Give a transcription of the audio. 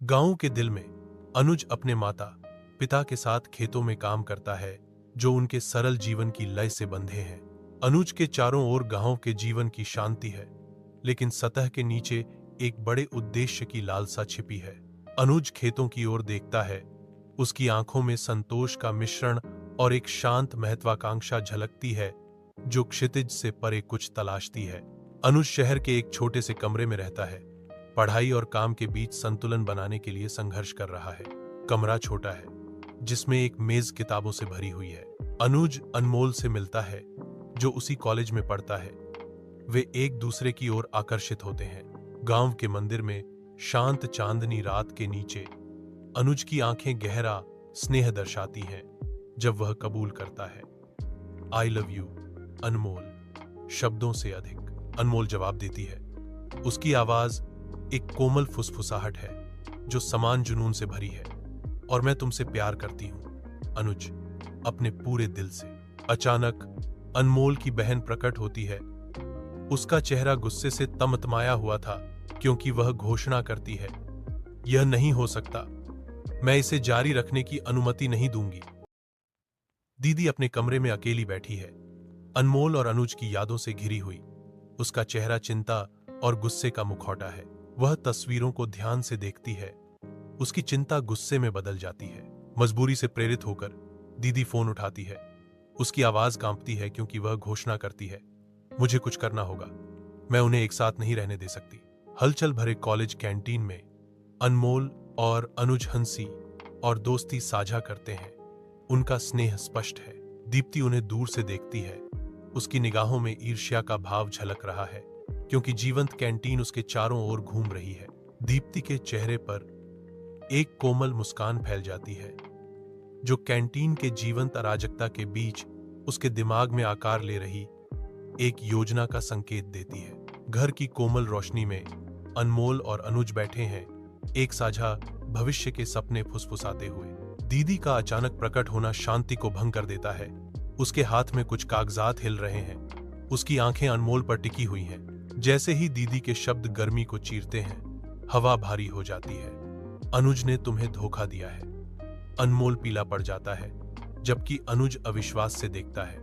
गांव के दिल में अनुज अपने माता पिता के साथ खेतों में काम करता है, जो उनके सरल जीवन की लय से बंधे हैं। अनुज के चारों ओर गांव के जीवन की शांति है, लेकिन सतह के नीचे एक बड़े उद्देश्य की लालसा छिपी है। अनुज खेतों की ओर देखता है, उसकी आंखों में संतोष का मिश्रण और एक शांत महत्वाकांक्षा झलकती है, जो क्षितिज से परे कुछ तलाशती है। अनुज शहर के एक छोटे से कमरे में रहता है, पढ़ाई और काम के बीच संतुलन बनाने के लिए संघर्ष कर रहा है। कमरा छोटा है, जिसमें एक मेज किताबों से भरी हुई है। अनुज अनमोल से मिलता है, जो उसी कॉलेज में पढ़ता है। वे एक दूसरे की ओर आकर्षित होते हैं। गांव के मंदिर में शांत चांदनी रात के नीचे अनुज की आंखें गहरा स्नेह दर्शाती हैं, जब वह कबूल करता है, आई लव यू अनमोल। शब्दों से अधिक अनमोल जवाब देती है। उसकी आवाज एक कोमल फुसफुसाहट है, जो समान जुनून से भरी है। और मैं तुमसे प्यार करती हूं अनुज, अपने पूरे दिल से। अचानक अनमोल की बहन प्रकट होती है। उसका चेहरा गुस्से से तमतमाया हुआ था, क्योंकि वह घोषणा करती है, यह नहीं हो सकता, मैं इसे जारी रखने की अनुमति नहीं दूंगी। दीदी अपने कमरे में अकेली बैठी है, अनमोल और अनुज की यादों से घिरी हुई। उसका चेहरा चिंता और गुस्से का मुखौटा है। वह तस्वीरों को ध्यान से देखती है। उसकी चिंता गुस्से में बदल जाती है। मजबूरी से प्रेरित होकर दीदी फोन उठाती है। उसकी आवाज कांपती है, क्योंकि वह घोषणा करती है, मुझे कुछ करना होगा, मैं उन्हें एक साथ नहीं रहने दे सकती। हलचल भरे कॉलेज कैंटीन में अनमोल और अनुज हंसी और दोस्ती साझा करते हैं। उनका स्नेह स्पष्ट है। दीप्ति उन्हें दूर से देखती है। उसकी निगाहों में ईर्ष्या का भाव झलक रहा है, क्योंकि जीवंत कैंटीन उसके चारों ओर घूम रही है। दीप्ति के चेहरे पर एक कोमल मुस्कान फैल जाती है, जो कैंटीन के जीवंत अराजकता के बीच उसके दिमाग में आकार ले रही एक योजना का संकेत देती है। घर की कोमल रोशनी में अनमोल और अनुज बैठे हैं, एक साझा भविष्य के सपने फुसफुसाते हुए। दीदी का अचानक प्रकट होना शांति को भंग कर देता है। उसके हाथ में कुछ कागजात हिल रहे हैं। उसकी आंखें अनमोल पर टिकी हुई हैं। जैसे ही दीदी के शब्द गर्मी को चीरते हैं, हवा भारी हो जाती है। अनुज ने तुम्हें धोखा दिया है। अनमोल पीला पड़ जाता है, जबकि अनुज अविश्वास से देखता है।